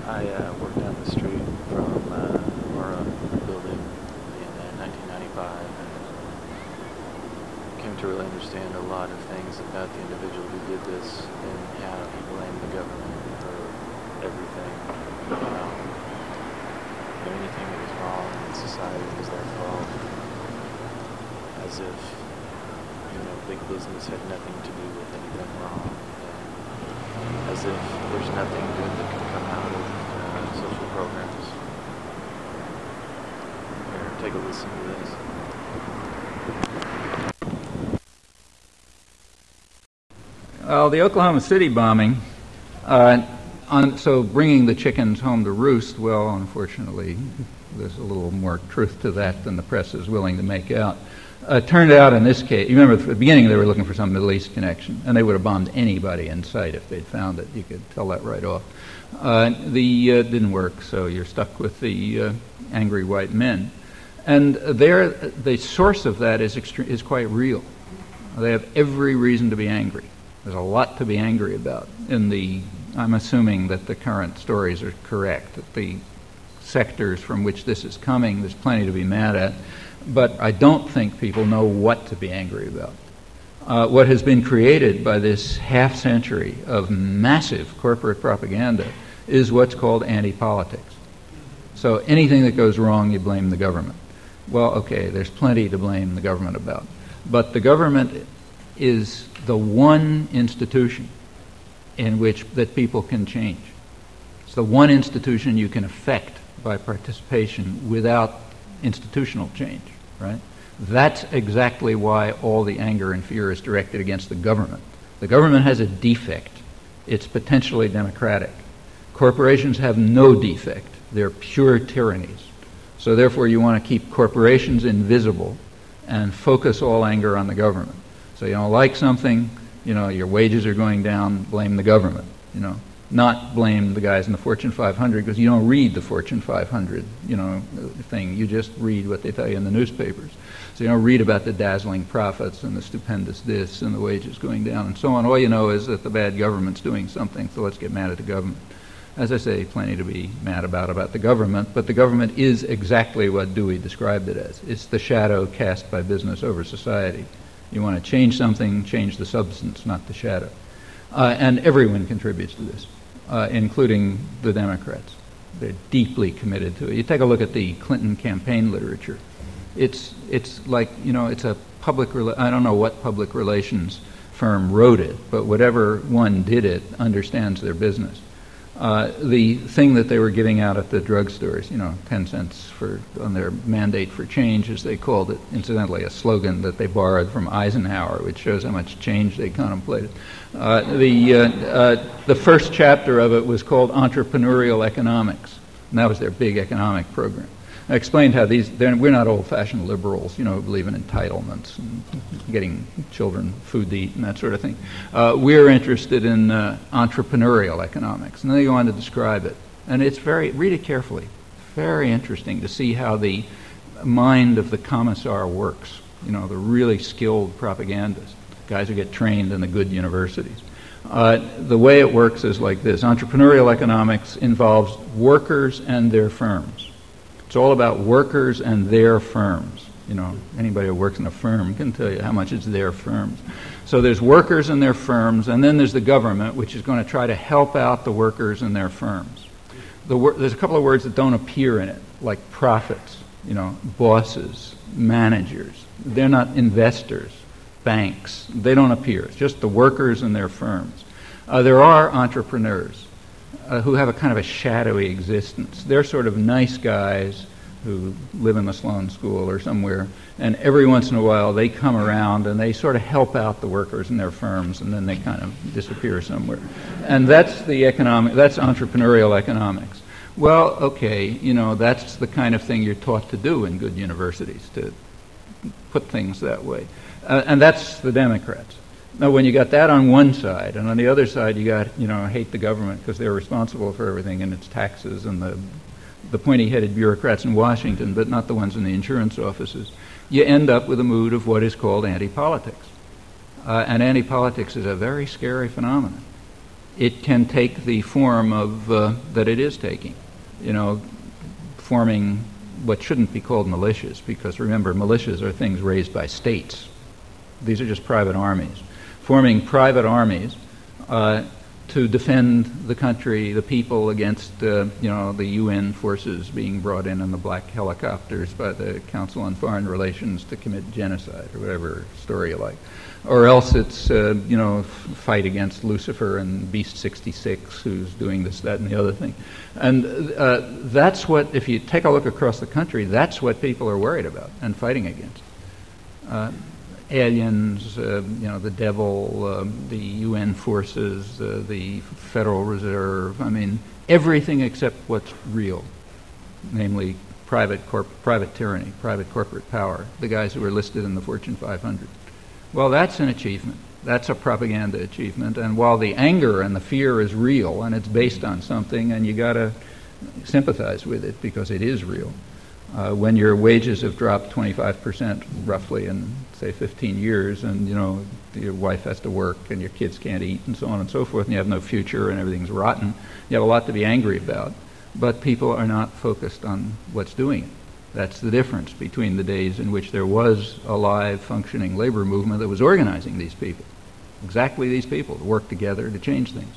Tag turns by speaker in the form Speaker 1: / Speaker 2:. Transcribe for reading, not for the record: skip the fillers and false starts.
Speaker 1: I worked down the street from murrah building in 1995 and came to really understand a lot of things about the individual who did this and how he blamed the government for everything. Anything that was wrong in society was their fault. As if, big business had nothing to do with anything wrong. And as if there's nothing good that can come out of social programs. Here, take a listen to this.
Speaker 2: Well, the Oklahoma City bombing, so bringing the chickens home to roost, well, unfortunately, there's a little more truth to that than the press is willing to make out. Turned out in this case, you remember at the beginning they were looking for some Middle East connection, and they would have bombed anybody in sight if they'd found it. You could tell that right off. Didn't work, so you're stuck with the angry white men. And the source of that is quite real. They have every reason to be angry. There's a lot to be angry about. I'm assuming that the current stories are correct, that the sectors from which this is coming, there's plenty to be mad at. But I don't think people know what to be angry about. What has been created by this half century of massive corporate propaganda is what's called anti-politics. So anything that goes wrong, you blame the government. Well, okay, there's plenty to blame the government about. But the government is the one institution in which that people can change. It's the one institution you can affect by participation without institutional change, right? That's exactly why all the anger and fear is directed against the government. The government has a defect. It's potentially democratic. Corporations have no defect. They're pure tyrannies. So therefore you want to keep corporations invisible and focus all anger on the government. So you don't like something, your wages are going down, blame the government, not blame the guys in the Fortune 500 because you don't read the Fortune 500, thing. You just read what they tell you in the newspapers. So you don't read about the dazzling profits and the stupendous this and the wages going down and so on. All you know is that the bad government's doing something, so let's get mad at the government. As I say, plenty to be mad about the government, but the government is exactly what Dewey described it as. It's the shadow cast by business over society. You want to change something, change the substance, not the shadow. And everyone contributes to this, including the Democrats. They're deeply committed to it. You take a look at the Clinton campaign literature. It's like, it's a I don't know what public relations firm wrote it, but whatever one did it understands their business. The thing that they were giving out at the drugstores, 10 cents on their mandate for change, as they called it, incidentally a slogan that they borrowed from Eisenhower, which shows how much change they contemplated. The first chapter of it was called Entrepreneurial Economics, and that was their big economic program. I explained how we're not old-fashioned liberals, who believe in entitlements and getting children food to eat and that sort of thing. We're interested in entrepreneurial economics, and they go on to describe it. And read it carefully. Very interesting to see how the mind of the commissar works, the really skilled propagandists, guys who get trained in the good universities. The way it works is like this. Entrepreneurial economics involves workers and their firms. It's all about workers and their firms. Anybody who works in a firm can tell you how much it's their firms. So there's workers and their firms, and then there's the government, which is going to try to help out the workers and their firms. There's a couple of words that don't appear in it, like profits, bosses, managers. They're not investors, banks. They don't appear. It's just the workers and their firms. There are entrepreneurs who have a kind of a shadowy existence. They're sort of nice guys who live in the Sloan School or somewhere, and every once in a while they come around and they sort of help out the workers in their firms, and then they kind of disappear somewhere. And that's entrepreneurial economics. Well, okay, that's the kind of thing you're taught to do in good universities, to put things that way. And that's the Democrats. Now, when you got that on one side, and on the other side you got, hate the government because they're responsible for everything and its taxes and the pointy-headed bureaucrats in Washington, but not the ones in the insurance offices, you end up with a mood of what is called anti-politics. And anti-politics is a very scary phenomenon. it can take the form of that it is taking, you know, forming what shouldn't be called militias, because remember, militias are things raised by states. These are just private armies. Forming private armies to defend the country, the people, against you know, the UN forces being brought in the black helicopters by the Council on Foreign Relations to commit genocide, or whatever story you like. Or else it's, you know, fight against Lucifer and Beast 66, who's doing this, that, and the other thing. And that's what, if you take a look across the country, that's what people are worried about and fighting against. Aliens, you know, the devil, the UN forces, the Federal Reserve, I mean, everything except what's real, namely private tyranny, private corporate power, the guys who are listed in the Fortune 500. Well, that's an achievement. That's a propaganda achievement. And while the anger and the fear is real and it's based on something, and you got to sympathize with it because it is real, when your wages have dropped 25% roughly in, say, 15 years, and, you know, your wife has to work and your kids can't eat and so on and so forth, and you have no future and everything's rotten, you have a lot to be angry about. But people are not focused on what's doing it. That's the difference between the days in which there was a live, functioning labor movement that was organizing these people, exactly these people, to work together to change things.